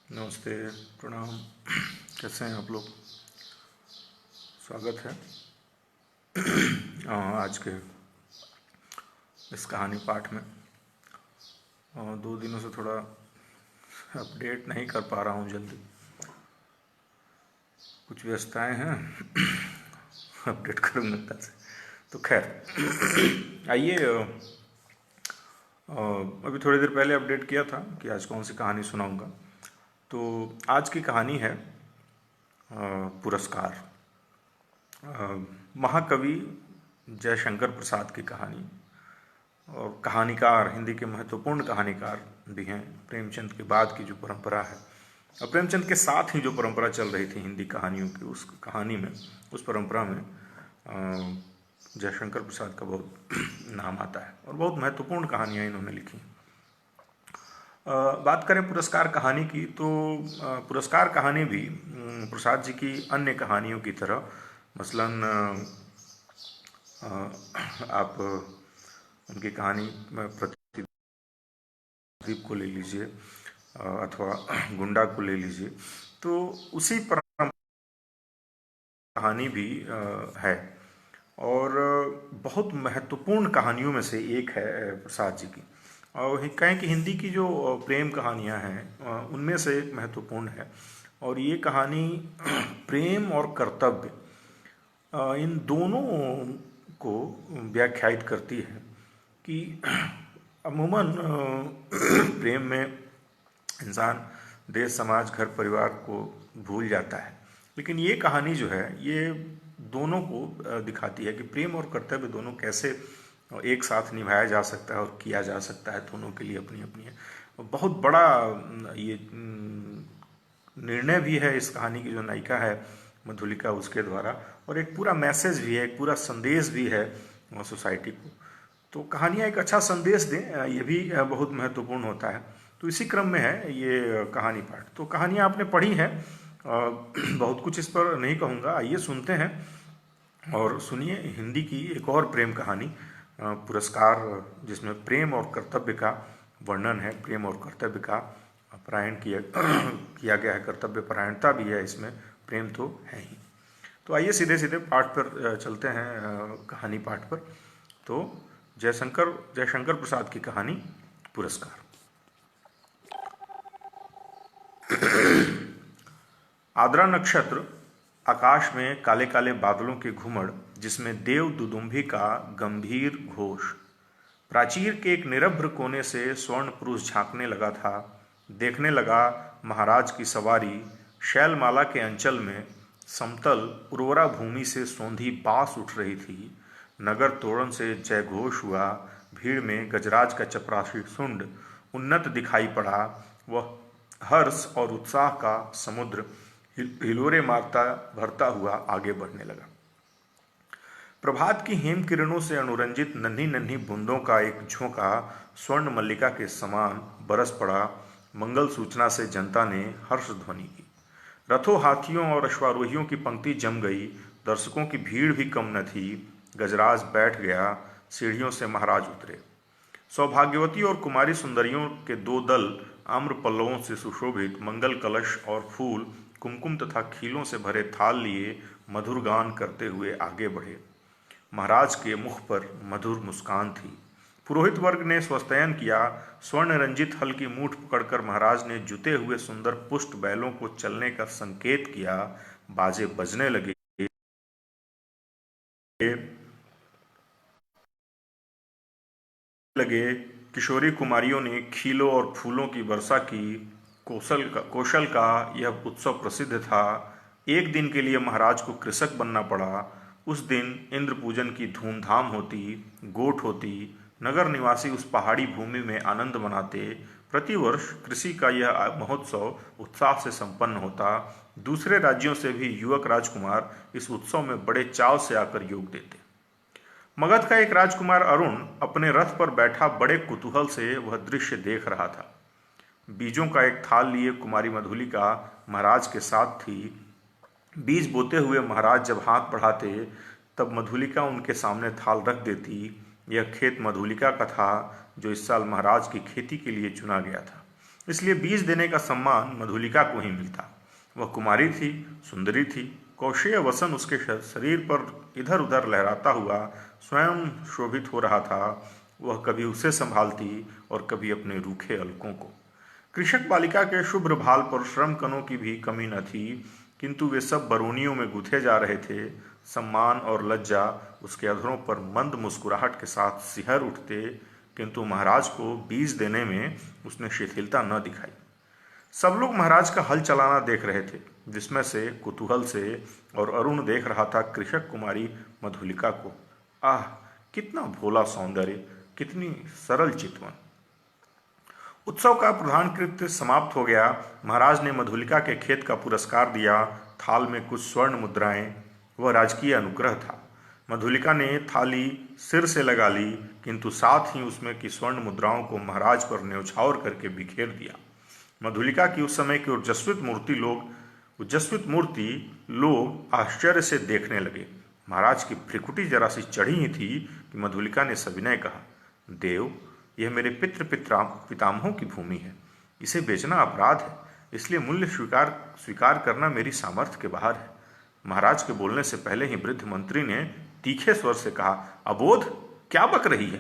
नमस्ते, प्रणाम। कैसे हैं आप लोग? स्वागत है आज के इस कहानी पाठ में। 2 दिनों से थोड़ा अपडेट नहीं कर पा रहा हूँ जल्दी, कुछ व्यस्तताएं हैं। अपडेट करूँगा कैसे? तो खैर आइए, अभी थोड़ी देर पहले अपडेट किया था कि आज कौन सी कहानी सुनाऊंगा। तो आज की कहानी है पुरस्कार। महाकवि जयशंकर प्रसाद की कहानी, और कहानीकार, हिंदी के महत्वपूर्ण कहानीकार भी हैं। प्रेमचंद के बाद की जो परंपरा है, और प्रेमचंद के साथ ही जो परंपरा चल रही थी हिंदी कहानियों की, उस कहानी में, उस परंपरा में जयशंकर प्रसाद का बहुत नाम आता है और बहुत महत्वपूर्ण कहानियाँ इन्होंने लिखी। बात करें पुरस्कार कहानी की, तो पुरस्कार कहानी भी प्रसाद जी की अन्य कहानियों की तरह, मसलन आप उनकी कहानी प्रतिदीप को ले लीजिए, अथवा गुंडा को ले लीजिए, तो उसी पर कहानी भी है, और बहुत महत्वपूर्ण कहानियों में से एक है प्रसाद जी की। और कहें कि हिंदी की जो प्रेम कहानियां हैं उनमें से एक महत्वपूर्ण है। और ये कहानी प्रेम और कर्तव्य, इन दोनों को व्याख्यायित करती है कि अमूमन प्रेम में इंसान देश, समाज, घर, परिवार को भूल जाता है, लेकिन ये कहानी जो है ये दोनों को दिखाती है कि प्रेम और कर्तव्य दोनों कैसे एक साथ निभाया जा सकता है और किया जा सकता है। दोनों के लिए अपनी अपनी है। बहुत बड़ा ये निर्णय भी है इस कहानी की जो नायिका है मधुलिका, उसके द्वारा, और एक पूरा मैसेज भी है, एक पूरा संदेश भी है सोसाइटी को। तो कहानियाँ एक अच्छा संदेश दें, ये भी बहुत महत्वपूर्ण होता है। तो इसी क्रम में है ये कहानी पाठ। तो कहानियाँ आपने पढ़ी हैं, बहुत कुछ इस पर नहीं कहूँगा। आइए सुनते हैं और सुनिए हिंदी की एक और प्रेम कहानी, पुरस्कार, जिसमें प्रेम और कर्तव्य का वर्णन है, प्रेम और कर्तव्य का परायण किया गया है। कर्तव्य परायणता भी है इसमें, प्रेम तो है ही। तो आइए सीधे सीधे पाठ पर चलते हैं, कहानी पाठ पर। तो जयशंकर प्रसाद की कहानी पुरस्कार। आद्रा नक्षत्र, आकाश में काले काले बादलों के घुमड़, जिसमें देव दुदुम्भी का गंभीर घोष। प्राचीर के एक निरभ्र कोने से स्वर्ण पुरुष झांकने लगा था। देखने लगा महाराज की सवारी शैलमाला के अंचल में समतल उर्वरा भूमि से सौंधी बांस उठ रही थी। नगर तोरण से जयघोष हुआ। भीड़ में गजराज का चपरासी सुंड उन्नत दिखाई पड़ा। वह हर्ष और उत्साह का समुद्र हिलोरे मारता भरता हुआ आगे बढ़ने लगा। प्रभात की हेम किरणों से अनुरंजित नन्ही नन्ही बूंदों का एक झोंका स्वर्ण मल्लिका के समान बरस पड़ा। मंगल सूचना से जनता ने हर्ष ध्वनि की। रथों, हाथियों और अश्वारोहियों की पंक्ति जम गई। दर्शकों की भीड़ भी कम न थी। गजराज बैठ गया। सीढ़ियों से महाराज उतरे। सौभाग्यवती और कुमारी सुंदरियों के दो दल आम्र पल्लवों से सुशोभित मंगल कलश और फूल, कुमकुम तथा खीलों से भरे थाल लिए मधुर गान करते हुए आगे बढ़े। महाराज के मुख पर मधुर मुस्कान थी। पुरोहित वर्ग ने स्वस्त्ययन किया। स्वर्ण रंजित हल की मूठ पकड़कर महाराज ने जुते हुए सुंदर पुष्ट बैलों को चलने का संकेत किया। बाजे बजने लगे। किशोरी कुमारियों ने खीलों और फूलों की वर्षा की। कौशल का यह उत्सव प्रसिद्ध था। एक दिन के लिए महाराज को कृषक बनना पड़ा। उस दिन इंद्र पूजन की धूमधाम होती, गोठ होती। नगर निवासी उस पहाड़ी भूमि में आनंद मनाते। प्रतिवर्ष कृषि का यह महोत्सव उत्साह से संपन्न होता। दूसरे राज्यों से भी युवक राजकुमार इस उत्सव में बड़े चाव से आकर योग देते। मगध का एक राजकुमार अरुण अपने रथ पर बैठा बड़े कुतूहल से वह दृश्य देख रहा था। बीजों का एक थाल लिए कुमारी मधुलिका महाराज के साथ थी। बीज बोते हुए महाराज जब हाथ बढ़ाते, तब मधुलिका उनके सामने थाल रख देती। यह खेत मधुलिका का था, जो इस साल महाराज की खेती के लिए चुना गया था। इसलिए बीज देने का सम्मान मधुलिका को ही मिलता। वह कुमारी थी, सुंदरी थी, कौशेय वसन उसके शरीर पर इधर उधर लहराता हुआ स्वयं शोभित हो रहा था। वह कभी उसे संभालती और कभी अपने रूखे अलकों को। कृषक बालिका के शुभ्र भाल पर श्रम कणों की भी कमी न थी, किंतु वे सब बरूनियों में गुथे जा रहे थे। सम्मान और लज्जा उसके अधरों पर मंद मुस्कुराहट के साथ सिहर उठते, किंतु महाराज को बीज देने में उसने शिथिलता न दिखाई। सब लोग महाराज का हल चलाना देख रहे थे, जिसमें से कुतूहल से, और अरुण देख रहा था कृषक कुमारी मधुलिका को। आह, कितना भोला सौंदर्य, कितनी सरल चितवन। उत्सव का प्रधान कृत्य समाप्त हो गया। महाराज ने मधुलिका के खेत का पुरस्कार दिया। थाल में कुछ स्वर्ण मुद्राएं, वह राजकीय अनुग्रह था। मधुलिका ने थाली सिर से लगा ली, किंतु साथ ही उसमें की स्वर्ण मुद्राओं को महाराज पर न्यौछावर करके बिखेर दिया। मधुलिका की उस समय की ऊर्जस्वित मूर्ति लोग आश्चर्य से देखने लगे। महाराज की भ्रिकुटी जरा सी चढ़ी ही थी कि मधुलिका ने सविनय कहा, देव, यह मेरे पितामहों की भूमि है। इसे बेचना अपराध है, इसलिए मूल्य स्वीकार स्वीकार करना मेरी सामर्थ्य के बाहर है। महाराज के बोलने से पहले ही वृद्ध मंत्री ने तीखे स्वर से कहा, अबोध, क्या बक रही है?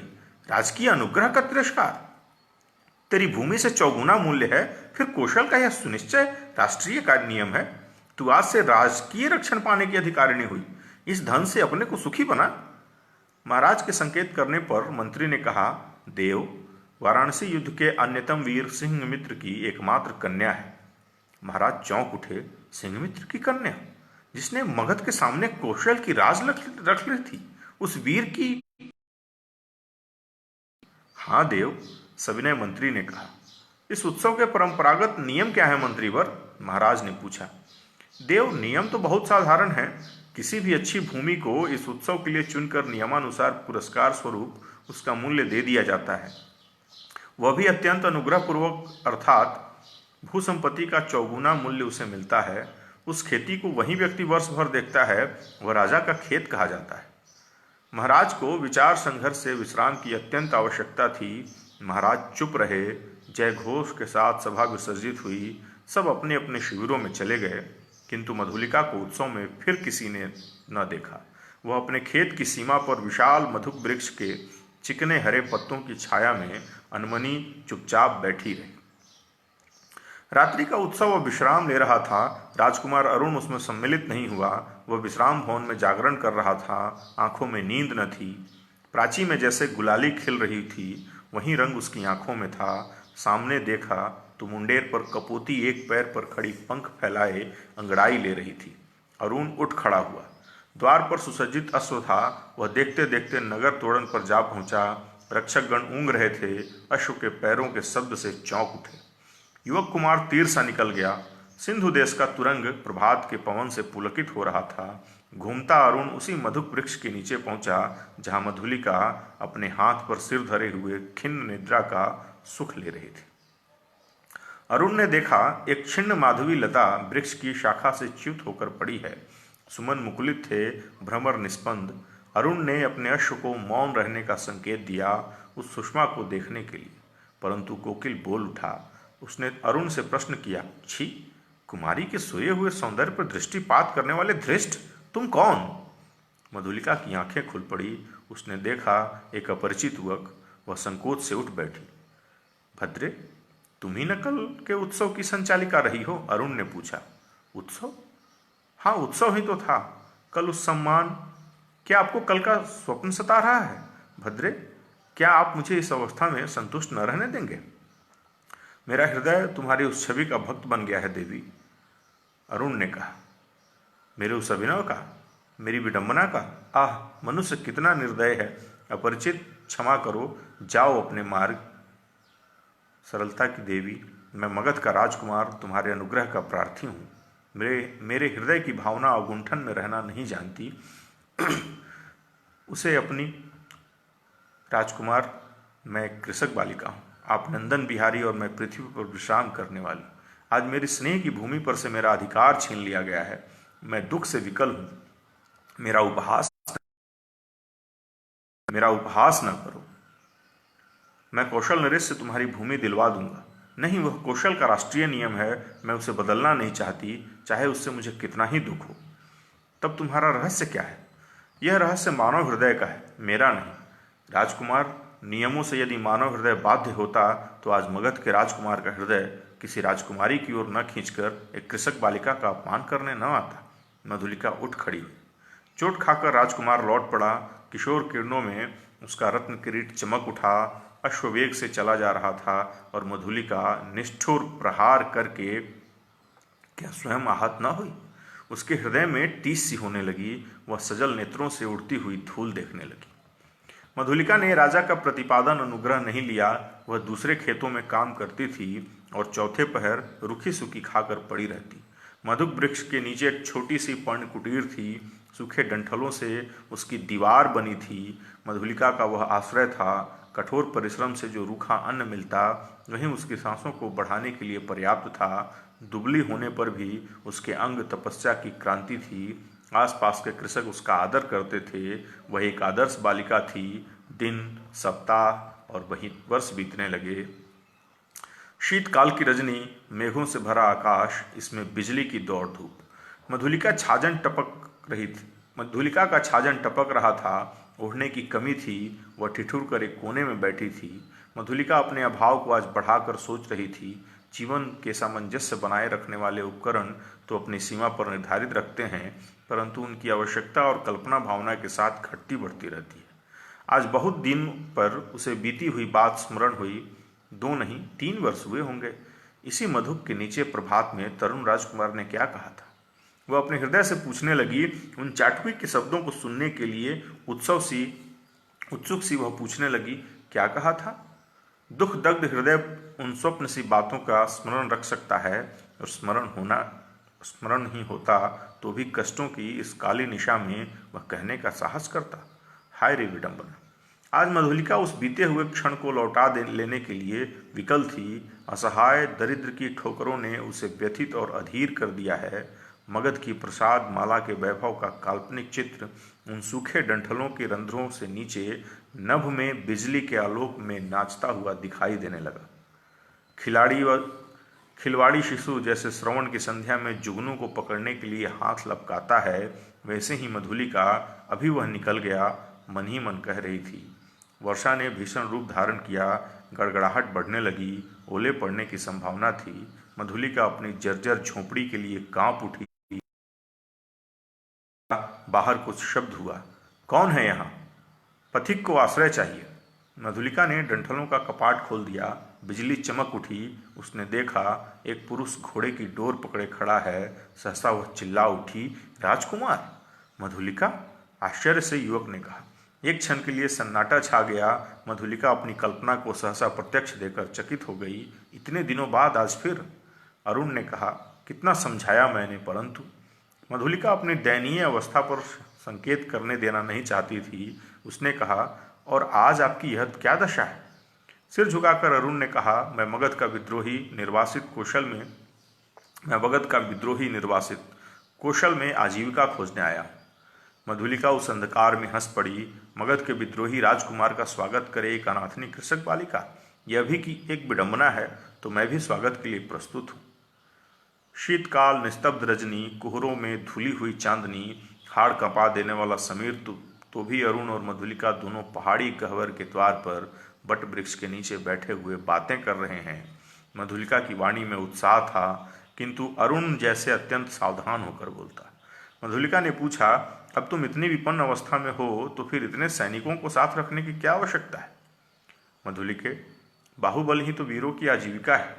राजकीय अनुग्रह का तिरस्कार? तेरी भूमि से चौगुना मूल्य है, फिर कौशल का यह सुनिश्चय राष्ट्रीय का नियम है। तू आज से राजकीय रक्षण पाने की अधिकारिणी हुई। इस धन से अपने को सुखी बना। महाराज के संकेत करने पर मंत्री ने कहा, देव, वाराणसी युद्ध के अन्यतम वीर सिंहमित्र की एकमात्र कन्या है। महाराज चौंक उठे। सिंहमित्र की कन्या, जिसने मगध के सामने कौशल की राज रख ली थी, उस वीर की? हाँ देव, सविनय मंत्री ने कहा। इस उत्सव के परंपरागत नियम क्या है मंत्रीवर? महाराज ने पूछा। देव, नियम तो बहुत साधारण है। किसी भी अच्छी भूमि को इस उत्सव के लिए चुनकर नियमानुसार पुरस्कार स्वरूप उसका मूल्य दे दिया जाता है, वह भी अत्यंत अनुग्रह पूर्वक, अर्थात भूसंपत्ति का चौगुना मूल्य उसे मिलता है। उस खेती को वही व्यक्ति वर्ष भर देखता है, वह राजा का खेत कहा जाता है। महाराज को विचार संघर्ष से विश्राम की अत्यंत आवश्यकता थी। महाराज चुप रहे। जय घोष के साथ सभा विसर्जित हुई। सब अपने अपने शिविरों में चले गए, किंतु मधुलिका को उत्सव में फिर किसी ने न देखा। वह अपने खेत की सीमा पर विशाल मधुक वृक्ष के चिकने हरे पत्तों की छाया में अनमनी चुपचाप बैठी रही। रात्रि का उत्सव वह विश्राम ले रहा था। राजकुमार अरुण उसमें सम्मिलित नहीं हुआ। वह विश्राम भवन में जागरण कर रहा था। आंखों में नींद न थी। प्राची में जैसे गुलाली खिल रही थी, वही रंग उसकी आंखों में था। सामने देखा तो मुंडेर पर कपोती एक पैर पर खड़ी, पंख फैलाए अंगड़ाई ले रही थी। अरुण उठ खड़ा हुआ। द्वार पर सुसज्जित अश्व था। वह देखते देखते नगर तोरण पर जा पहुंचा। रक्षकगण ऊँग रहे थे। अश्व के पैरों के शब्द से चौंक उठे। युवक कुमार तीर सा निकल गया। सिंधु देश का तुरंग प्रभात के पवन से पुलकित हो रहा था। घूमता अरुण उसी मधुक वृक्ष के नीचे पहुंचा, जहां मधुलिका अपने हाथ पर सिर धरे हुए खिन्न निद्रा का सुख ले रही थी। अरुण ने देखा, एक छिन्न माधवी लता वृक्ष की शाखा से च्युत होकर पड़ी है। सुमन मुकुलित थे, भ्रमर निस्पंद। अरुण ने अपने अश्व को मौन रहने का संकेत दिया, उस सुषमा को देखने के लिए, परंतु कोकिल बोल उठा। उसने अरुण से प्रश्न किया, छी, कुमारी के सोए हुए सौंदर्य पर दृष्टिपात करने वाले धृष्ट, तुम कौन? मधुलिका की आंखें खुल पड़ी। उसने देखा एक अपरिचित युवक। वह संकोच से उठ बैठी। भद्रे, तुम ही न कल के उत्सव की संचालिका रही हो? अरुण ने पूछा। उत्सव? हाँ, उत्सव ही तो था। कल उस सम्मान, क्या आपको कल का स्वप्न सता रहा है? भद्रे, क्या आप मुझे इस अवस्था में संतुष्ट न रहने देंगे? मेरा हृदय तुम्हारी उस छवि का भक्त बन गया है देवी, अरुण ने कहा। मेरे उस अभिनव का, मेरी विडंबना का? आह, मनुष्य कितना निर्दय है। अपरिचित, क्षमा करो, जाओ अपने मार्ग। सरलता की देवी, मैं मगध का राजकुमार तुम्हारे अनुग्रह का प्रार्थी हूँ। मेरे हृदय की भावना अवगुंठन में रहना नहीं जानती। उसे अपनी राजकुमार, मैं कृषक बालिका हूँ, आप नंदन बिहारी और मैं पृथ्वी पर विश्राम करने वाली। आज मेरी स्नेह की भूमि पर से मेरा अधिकार छीन लिया गया है। मैं दुख से विकल हूँ। मेरा उपहास न करो। मैं कौशल नरेश से तुम्हारी भूमि दिलवा दूंगा। नहीं, वह कौशल का राष्ट्रीय नियम है, मैं उसे बदलना नहीं चाहती, चाहे उससे मुझे कितना ही दुख हो। तब तुम्हारा रहस्य क्या है? यह रहस्य मानव हृदय का है, मेरा नहीं। राजकुमार, नियमों से यदि मानव हृदय बाध्य होता तो आज मगध के राजकुमार का हृदय किसी राजकुमारी की ओर न खींचकर एक कृषक बालिका का अपमान करने न आता। मधुलिका उठ खड़ी हुई। चोट खाकर राजकुमार लौट पड़ा। किशोर किरणों में उसका रत्न किरीट चमक उठा, अश्ववेग से चला जा रहा था और मधुलिका निष्ठुर प्रहार करके क्या स्वयं आहत न हुई? उसके हृदय में टीस सी होने लगी। वह सजल नेत्रों से उड़ती हुई धूल देखने लगी। मधुलिका ने राजा का प्रतिपादन अनुग्रह नहीं लिया। वह दूसरे खेतों में काम करती थी और चौथे पहर रूखी सूखी खाकर पड़ी रहती। मधुक वृक्ष के नीचे एक छोटी सी पर्ण कुटीर थी। सूखे डंठलों से उसकी दीवार बनी थी। मधुलिका का वह आश्रय था। कठोर परिश्रम से जो रूखा अन्न मिलता वहीं उसकी सांसों को बढ़ाने के लिए पर्याप्त था। दुबली होने पर भी उसके अंग तपस्या की क्रांति थी। आसपास के कृषक उसका आदर करते थे। वह एक आदर्श बालिका थी। दिन, सप्ताह और वही वर्ष बीतने लगे। शीतकाल की रजनी, मेघों से भरा आकाश, इसमें बिजली की दौड़ धूप। मधुलिका का छाजन टपक रहा था। ओढ़ने की कमी थी। वह ठिठुर कर एक कोने में बैठी थी। मधुलिका अपने अभाव को आज बढ़ाकर सोच रही थी। जीवन के सामंजस्य बनाए रखने वाले उपकरण तो अपनी सीमा पर निर्धारित रखते हैं, परंतु उनकी आवश्यकता और कल्पना भावना के साथ घटती बढ़ती रहती है। आज बहुत दिन पर उसे बीती हुई बात स्मरण हुई। 2 नहीं 3 वर्ष हुए होंगे। इसी मधुक के नीचे प्रभात में तरुण राजकुमार ने क्या कहा था? वह अपने हृदय से पूछने लगी। उन चाटुकी के शब्दों को सुनने के लिए उत्सुक सी वह पूछने लगी, क्या कहा था? दुख दग्ध हृदय उन स्वप्न सी बातों का स्मरण रख सकता है, और स्मरण नहीं होता तो भी कष्टों की इस काली निशा में वह कहने का साहस करता। हाय रे विडंबना! आज मधुलिका उस बीते हुए क्षण को लौटा लेने के लिए विकल थी। असहाय दरिद्र की ठोकरों ने उसे व्यथित और अधीर कर दिया है। मगध की प्रसाद माला के वैभव का काल्पनिक चित्र उन सूखे डंठलों के रंध्रों से नीचे नभ में बिजली के आलोक में नाचता हुआ दिखाई देने लगा। खिलाड़ी व खिलवाड़ी शिशु जैसे श्रवण की संध्या में जुगनू को पकड़ने के लिए हाथ लपकाता है, वैसे ही मधुलिका अभी वह निकल गया, मन ही मन कह रही थी। वर्षा ने भीषण रूप धारण किया। गड़गड़ाहट बढ़ने लगी। ओले पड़ने की संभावना थी। मधुलिका अपनी जर्जर झोंपड़ी के लिए कांप उठी। बाहर कुछ शब्द हुआ। कौन है यहाँ? पथिक को आश्रय चाहिए। मधुलिका ने डंठलों का कपाट खोल दिया। बिजली चमक उठी। उसने देखा एक पुरुष घोड़े की डोर पकड़े खड़ा है। सहसा वह चिल्ला उठी, राजकुमार! मधुलिका! आश्चर्य से युवक ने कहा। एक क्षण के लिए सन्नाटा छा गया। मधुलिका अपनी कल्पना को सहसा प्रत्यक्ष देकर चकित हो गई। इतने दिनों बाद आज फिर? अरुण ने कहा। कितना समझाया मैंने, परंतु। मधुलिका अपनी दयनीय अवस्था पर संकेत करने देना नहीं चाहती थी। उसने कहा, और आज आपकी यह क्या दशा है? सिर झुकाकर अरुण ने कहा, मैं मगध का विद्रोही निर्वासित कौशल में आजीविका खोजने आया हूँ। मधुलिका उस अंधकार में हंस पड़ी। मगध के विद्रोही राजकुमार का स्वागत करे एक अनाथनी कृषक बालिका, यह भी कि एक विडंबना है, तो मैं भी स्वागत के लिए प्रस्तुत हूँ। शीतकाल, निस्तब्ध रजनी, कुहरों में धुली हुई चांदनी, हाड़ कपा देने वाला समीर तो भी अरुण और मधुलिका दोनों पहाड़ी गह्वर के द्वार पर बट वृक्ष के नीचे बैठे हुए बातें कर रहे हैं। मधुलिका की वाणी में उत्साह था, किंतु अरुण जैसे अत्यंत सावधान होकर बोलता। मधुलिका ने पूछा, अब तुम इतनी विपन्न अवस्था में हो तो फिर इतने सैनिकों को साथ रखने की क्या आवश्यकता है? मधुलिके, बाहुबल ही तो वीरों की आजीविका है।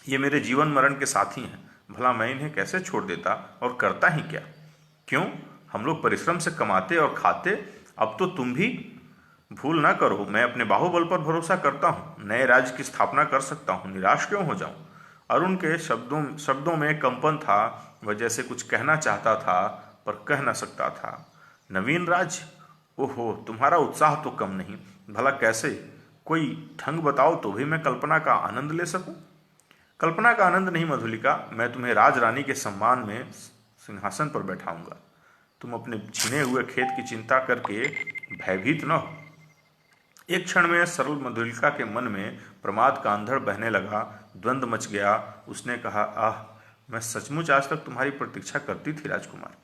ये मेरे जीवन मरण के साथी हैं, भला मैं इन्हें कैसे छोड़ देता और करता ही क्या? क्यों? हम लोग परिश्रम से कमाते और खाते। अब तो तुम भी भूल ना करो, मैं अपने बाहुबल पर भरोसा करता हूँ, नए राज्य की स्थापना कर सकता हूँ, निराश क्यों हो जाऊं? अरुण के शब्दों में कंपन था। वह जैसे कुछ कहना चाहता था पर कह न सकता था। नवीन राज्य? ओहो, तुम्हारा उत्साह तो कम नहीं। भला कैसे? कोई ढंग बताओ तो भी मैं कल्पना का आनंद ले सकूं। कल्पना का आनंद नहीं मधुलिका, मैं तुम्हें राज रानी के सम्मान में सिंहासन पर बैठाऊंगा। तुम अपने छिने हुए खेत की चिंता करके भयभीत न हो। एक क्षण में सरल मधुलिका के मन में प्रमाद का अंधड़ बहने लगा, द्वंद्व मच गया। उसने कहा, आह, मैं सचमुच आज तक तुम्हारी प्रतीक्षा करती थी राजकुमार।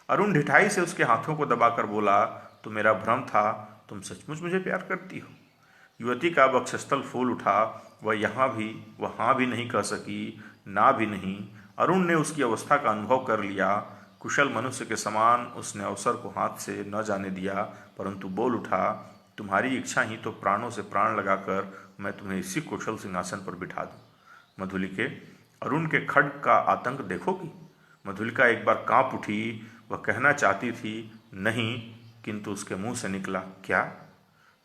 अरुण ढिठाई से उसके हाथों को दबाकर बोला, तो मेरा भ्रम था, तुम सचमुच मुझे प्यार करती हो। युवती का वक्षस्थल फूल उठा। वह यहाँ भी वहाँ भी नहीं कह सकी, ना भी नहीं। अरुण ने उसकी अवस्था का अनुभव कर लिया। कुशल मनुष्य के समान उसने अवसर को हाथ से न जाने दिया, परंतु बोल उठा, तुम्हारी इच्छा ही तो प्राणों से प्राण लगाकर मैं तुम्हें इसी कुशल सिंहासन पर बिठा दूं। मधुलिके, अरुण के खड्ग का आतंक देखोगी। मधुलिका एक बार कांप उठी। वह कहना चाहती थी नहीं, किंतु उसके मुंह से निकला, क्या?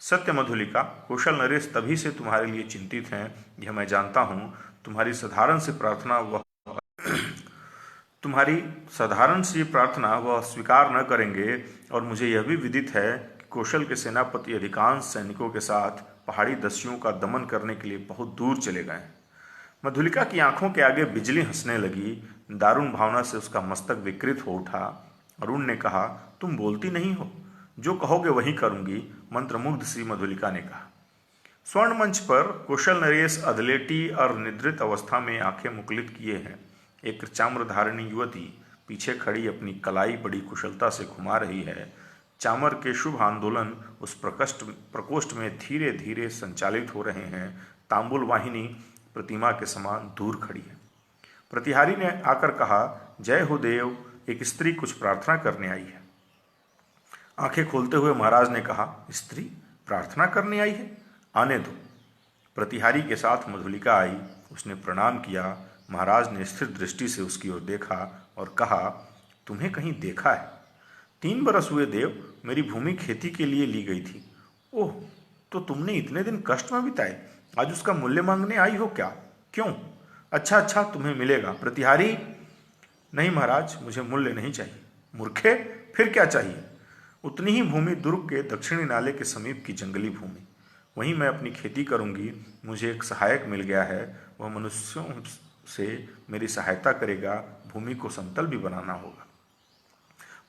सत्य मधुलिका, कुशल नरेश तभी से तुम्हारे लिए चिंतित हैं, यह मैं जानता हूँ। तुम्हारी साधारण सी प्रार्थना वह स्वीकार न करेंगे, और मुझे यह भी विदित है कि कौशल के सेनापति अधिकांश सैनिकों के साथ पहाड़ी दस्युओं का दमन करने के लिए बहुत दूर चले गए। मधुलिका की आंखों के आगे बिजली हंसने लगी। दारुण भावना से उसका मस्तक विकृत हो उठा। अरुण ने कहा, तुम बोलती नहीं हो। जो कहोगे वही करूंगी, मंत्रमुग्ध सी मधुलिका ने कहा। स्वर्ण मंच पर कुशल नरेश अधलेटी और निद्रित अवस्था में आंखें मुकुलित किए हैं। एक चाम्रधारिणी युवती पीछे खड़ी अपनी कलाई बड़ी कुशलता से घुमा रही है। चामर के शुभ आंदोलन उस प्रकोष्ठ में धीरे धीरे संचालित हो रहे हैं। तांबुल वाहिनी प्रतिमा के समान दूर खड़ी है। प्रतिहारी ने आकर कहा, जय हो देव, एक स्त्री कुछ प्रार्थना करने आई है। आंखें खोलते हुए महाराज ने कहा, स्त्री प्रार्थना करने आई है? आने दो। प्रतिहारी के साथ मधुलिका आई। उसने प्रणाम किया। महाराज ने स्थिर दृष्टि से उसकी ओर देखा और कहा, तुम्हें कहीं देखा है? 3 बरस हुए देव, मेरी भूमि खेती के लिए ली गई थी। ओह, तो तुमने इतने दिन कष्ट में बिताए, आज उसका मूल्य मांगने आई हो क्या? क्यों? अच्छा अच्छा, तुम्हें मिलेगा। प्रतिहारी, नहीं महाराज, मुझे मूल्य नहीं चाहिए। मूर्खे, फिर क्या चाहिए? उतनी ही भूमि दुर्ग के दक्षिणी नाले के समीप की जंगली भूमि, वहीं मैं अपनी खेती करूंगी। मुझे एक सहायक मिल गया है, वह मनुष्यों से मेरी सहायता करेगा। भूमि को समतल भी बनाना होगा।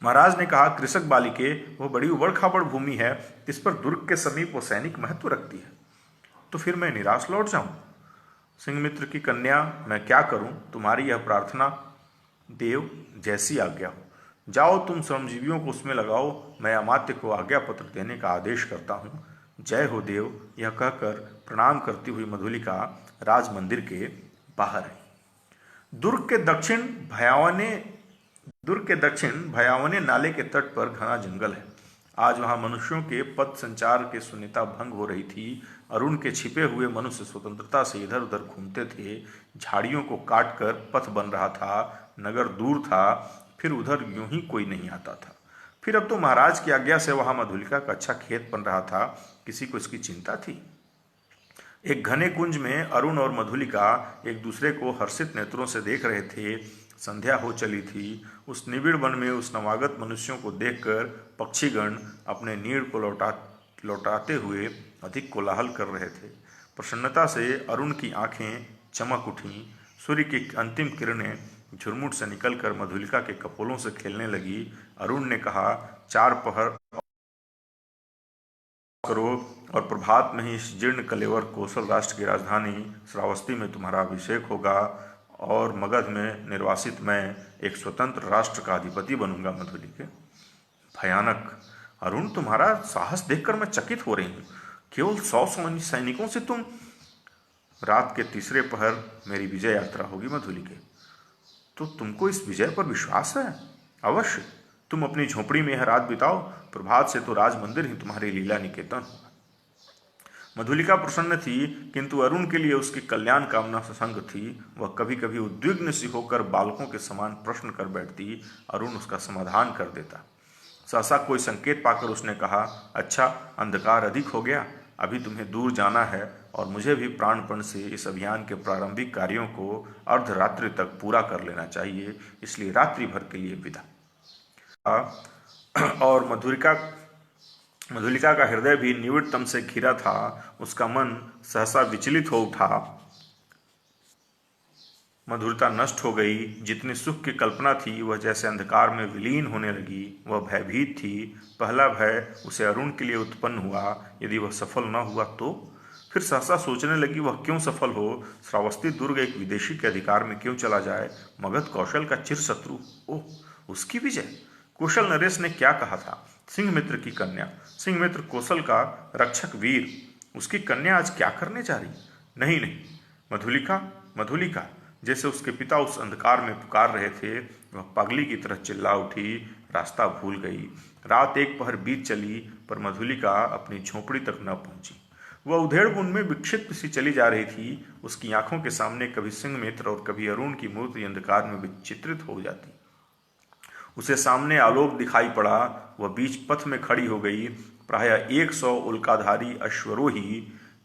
महाराज ने कहा, कृषक बालिके, वह बड़ी उबड़ खाबड़ भूमि है, इस पर दुर्ग के समीप वो सैनिक महत्व रखती है। तो फिर मैं निराश लौट जाऊं? सिंहमित्र की कन्या, मैं क्या करूं? तुम्हारी यह प्रार्थना देव, जैसी आज्ञा हो। जाओ, तुम श्रमजीवियों को उसमें लगाओ। मैं अमात्य को आज्ञा पत्र देने का आदेश करता हूँ। जय हो देव। यह कहकर प्रणाम करती हुई मधुलिका राज मंदिर के बाहर आई। दुर्ग के दक्षिण भयावने नाले के तट पर घना जंगल है। आज वहां मनुष्यों के पथ संचार के शून्यता भंग हो रही थी। अरुण के छिपे हुए मनुष्य स्वतंत्रता से इधर उधर घूमते थे। झाड़ियों को काटकर पथ बन रहा था। नगर दूर था, फिर उधर यूं ही कोई नहीं आता था। फिर अब तो महाराज की आज्ञा से वहां मधुलिका का अच्छा खेत बन रहा था। किसी को इसकी चिंता थी? एक घने कुंज में अरुण और मधुलिका एक दूसरे को हर्षित नेत्रों से देख रहे थे। संध्या हो चली थी। उस निबिड़ वन में उस नवागत मनुष्यों को देखकर पक्षीगण अपने नीड़ को लौटाते हुए अधिक कोलाहल कर रहे थे। प्रसन्नता से अरुण की आंखें चमक उठीं। सूर्य की अंतिम किरणें झुरमुट से निकलकर मधुलिका के कपोलों से खेलने लगी। अरुण ने कहा, 4 पहर करो और प्रभात में ही इस जीर्ण कलेवर कौशल राष्ट्र की राजधानी श्रावस्ती में तुम्हारा अभिषेक होगा, और मगध में निर्वासित मैं एक स्वतंत्र राष्ट्र का अधिपति बनूंगा। मधुलिके, भयानक। अरुण, तुम्हारा साहस देखकर मैं चकित हो रही हूँ। केवल 100 सैनिकों से तुम। रात के तीसरे पहर मेरी विजय यात्रा होगी मधुलिके। तो तुमको इस विजय पर विश्वास है? अवश्य। तुम अपनी झोपड़ी में यह रात बिताओ, प्रभात से तो राज मंदिर ही तुम्हारी लीला निकेतन होगा। मधुलिका प्रसन्न थी, किंतु अरुण के लिए उसकी कल्याण कामना ससंग थी। वह कभी कभी उद्विग्न सी होकर बालकों के समान प्रश्न कर बैठती। अरुण उसका समाधान कर देता। सहसा कोई संकेत पाकर उसने कहा, अच्छा, अंधकार अधिक हो गया, अभी तुम्हें दूर जाना है, और मुझे भी प्राणपण से इस अभियान के प्रारंभिक कार्यों को अर्धरात्रि तक पूरा कर लेना चाहिए, इसलिए रात्रि भर के लिए विदा। और मधुलिका का हृदय भी निविड़तम से घिरा था। उसका मन सहसा विचलित हो उठा। मधुरता नष्ट हो गई। जितनी सुख की कल्पना थी वह जैसे अंधकार में विलीन होने लगी। वह भयभीत थी। पहला भय उसे अरुण के लिए उत्पन्न हुआ, यदि वह सफल न हुआ तो। फिर सहसा सोचने लगी, वह क्यों सफल हो, श्रावस्ती दुर्ग एक विदेशी के अधिकार में क्यों चला जाए। मगध कौशल का चिर शत्रु, ओह उसकी विजय। कौशल नरेश ने क्या कहा था। सिंहमित्र की कन्या, सिंहमित्र कौशल का रक्षक वीर, उसकी कन्या आज क्या करने जा रही। नहीं नहीं, मधुलिका, मधुलिका, जैसे उसके पिता उस अंधकार में पुकार रहे थे। वह पगली की तरह चिल्ला उठी, रास्ता भूल गई। रात एक पहर बीत चली पर मधुलिका अपनी झोपड़ी तक न पहुंची। वह उधेड़बुन में विक्षिप्त सी चली जा रही थी। उसकी आंखों के सामने कभी सिंहमित्र और कभी अरुण की मूर्ति अंधकार में विचित्रित हो जाती। उसे सामने आलोक दिखाई पड़ा। वह बीच पथ में खड़ी हो गई। प्रायः 100 उल्काधारी अश्वरोही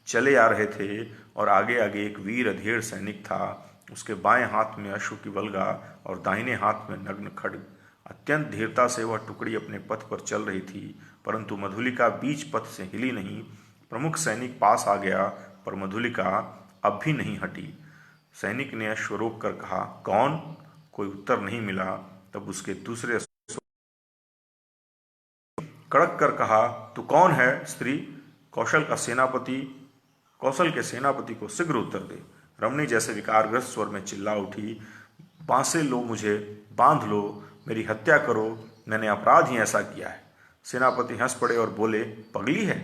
चले आ रहे थे और आगे आगे एक वीर अधेड़ सैनिक था। उसके बाएं हाथ में अश्व की वल्गा और दाहिने हाथ में नग्न खड्ग। अत्यंत धीरता से वह टुकड़ी अपने पथ पर चल रही थी, परंतु मधुलिका बीच पथ से हिली नहीं। प्रमुख सैनिक पास आ गया पर मधुलिका अब भी नहीं हटी। सैनिक ने अश्व रोक कर कहा, कौन। कोई उत्तर नहीं मिला। तब उसके दूसरे कड़क कर कहा, तू कौन है स्त्री। कौशल का सेनापति, कौशल के सेनापति को शीघ्र उत्तर दे। रमणी जैसे विकारग्रस्त स्वर में चिल्ला उठी, बांसे लो, मुझे बांध लो, मेरी हत्या करो, मैंने अपराध ही ऐसा किया है। सेनापति हंस पड़े और बोले, पगली है।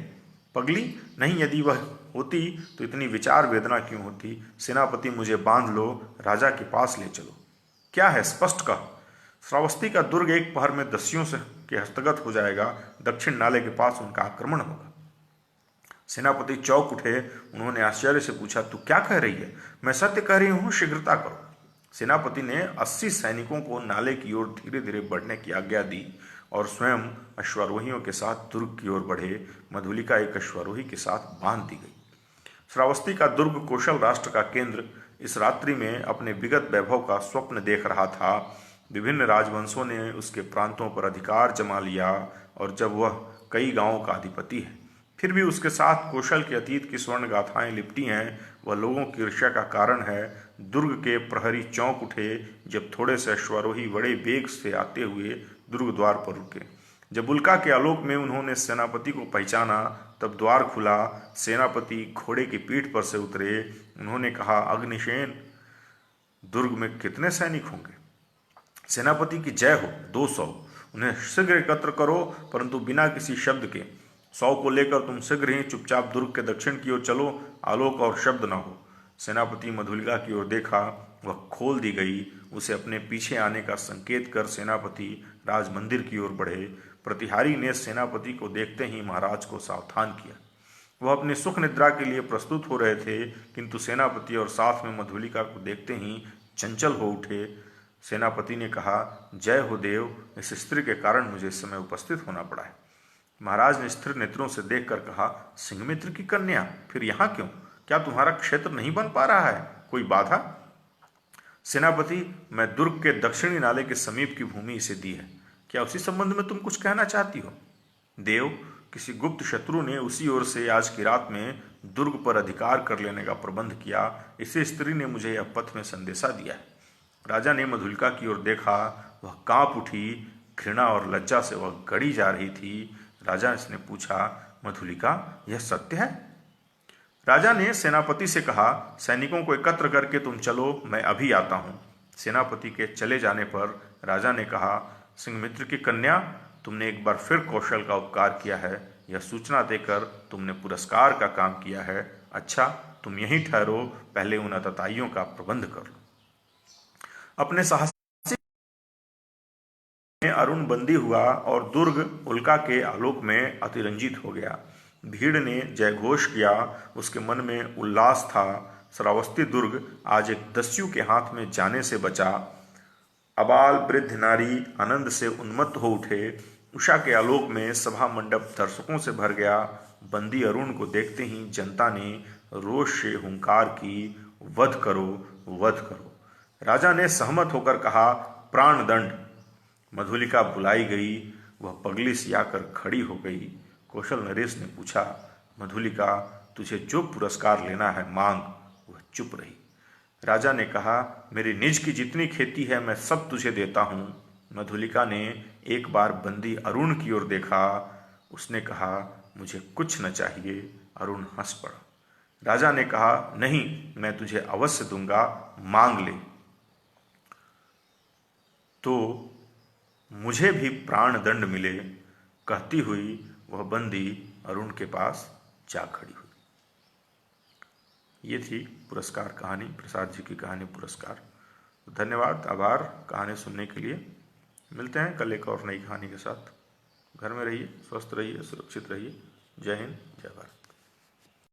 पगली नहीं, यदि वह होती तो इतनी विचार वेदना क्यों होती। सेनापति, मुझे बांध लो, राजा के पास ले चलो। क्या है, स्पष्ट कह। श्रावस्ती का दुर्ग एक पहर में दस्युओं से के हस्तगत हो जाएगा। दक्षिण नाले के पास उनका आक्रमण होगा। सेनापति चौंक उठे। उन्होंने आश्चर्य से पूछा, तू क्या कह रही है। मैं सत्य कह रही हूं, शीघ्रता करो। सेनापति ने 80 सैनिकों को नाले की ओर धीरे धीरे बढ़ने की आज्ञा दी और स्वयं अश्वारोहियों के साथ दुर्ग की ओर बढ़े। मधुलिका एक अश्वारोही के साथ बांध दी गई। श्रावस्ती का दुर्ग कौशल राष्ट्र का केंद्र इस रात्रि में अपने विगत वैभव का स्वप्न देख रहा था। विभिन्न राजवंशों ने उसके प्रांतों पर अधिकार जमा लिया और जब वह कई गांवों का अधिपति है, फिर भी उसके साथ कौशल के अतीत की स्वर्ण गाथाएं लिपटी हैं। वह लोगों की ईर्ष्या का कारण है। दुर्ग के प्रहरी चौंक उठे जब थोड़े से अश्वारोही बड़े वेग से आते हुए दुर्ग द्वार पर रुके। जब उल्का के आलोक में उन्होंने सेनापति को पहचाना तब द्वार खुला। सेनापति घोड़े की पीठ पर से उतरे। उन्होंने कहा, अग्निसेन, दुर्ग में कितने सैनिक होंगे। सेनापति की जय हो। 200। उन्हें शीघ्र एकत्र करो, परंतु बिना किसी शब्द के। 100 को लेकर तुम शीघ्र ही चुपचाप दुर्ग के दक्षिण की ओर चलो, आलोक और शब्द न हो। सेनापति मधुलिका की ओर देखा, वह खोल दी गई। उसे अपने पीछे आने का संकेत कर सेनापति राजमंदिर की ओर बढ़े। प्रतिहारी ने सेनापति को देखते ही महाराज को सावधान किया। वह अपनी सुख निद्रा के लिए प्रस्तुत हो रहे थे, किंतु सेनापति और साथ में मधुलिका को देखते ही चंचल हो उठे। सेनापति ने कहा, जय हो देव, इस स्त्री के कारण मुझे इस समय उपस्थित होना पड़ा है। महाराज ने स्थिर नेत्रों से देखकर कहा, सिंहमित्र की कन्या, फिर यहाँ क्यों। क्या तुम्हारा क्षेत्र नहीं बन पा रहा है, कोई बाधा। सेनापति, मैं दुर्ग के दक्षिणी नाले के समीप की भूमि इसे दी है। क्या उसी संबंध में तुम कुछ कहना चाहती हो। देव, किसी गुप्त शत्रु ने उसी ओर से आज की रात में दुर्ग पर अधिकार कर लेने का प्रबंध किया। इसी स्त्री ने मुझे यह पथ में संदेशा दिया है। राजा ने मधुलिका की ओर देखा। वह कांप उठी। घृणा और लज्जा से वह गड़ी जा रही थी। राजा ने पूछा, मधुलिका, यह सत्य है। राजा ने सेनापति से कहा, सैनिकों को एकत्र करके तुम चलो, मैं अभी आता हूँ। सेनापति के चले जाने पर राजा ने कहा, सिंहमित्र की कन्या, तुमने एक बार फिर कौशल का उपकार किया है। यह सूचना देकर तुमने पुरस्कार का काम किया है। अच्छा, तुम यहीं ठहरो, पहले उन आतताइयों का प्रबंध कर लो। अपने साहस में अरुण बंदी हुआ और दुर्ग उल्का के आलोक में अतिरंजित हो गया। भीड़ ने जयघोष किया। उसके मन में उल्लास था। श्रावस्ती दुर्ग आज एक दस्यु के हाथ में जाने से बचा। अबाल वृद्ध नारी आनंद से उन्मत्त हो उठे। उषा के आलोक में सभा मंडप दर्शकों से भर गया। बंदी अरुण को देखते ही जनता ने रोष से हुंकार की, वध करो, वध करो। राजा ने सहमत होकर कहा, प्राण दंड। मधुलिका बुलाई गई। वह पगली सी आकर खड़ी हो गई। कौशल नरेश ने पूछा, मधुलिका, तुझे जो पुरस्कार लेना है मांग। वह चुप रही। राजा ने कहा, मेरी निज की जितनी खेती है मैं सब तुझे देता हूँ। मधुलिका ने एक बार बंदी अरुण की ओर देखा। उसने कहा, मुझे कुछ न चाहिए। अरुण हंस पड़ा। राजा ने कहा, नहीं, मैं तुझे अवश्य दूंगा, मांग ले। तो मुझे भी प्राण दंड मिले, कहती हुई वह बंदी अरुण के पास जा खड़ी हुई। ये थी पुरस्कार कहानी, प्रसाद जी की कहानी पुरस्कार। धन्यवाद, आभार कहानी सुनने के लिए। मिलते हैं कल एक और नई कहानी के साथ। घर में रहिए, स्वस्थ रहिए, सुरक्षित रहिए। जय हिंद, जय भारत।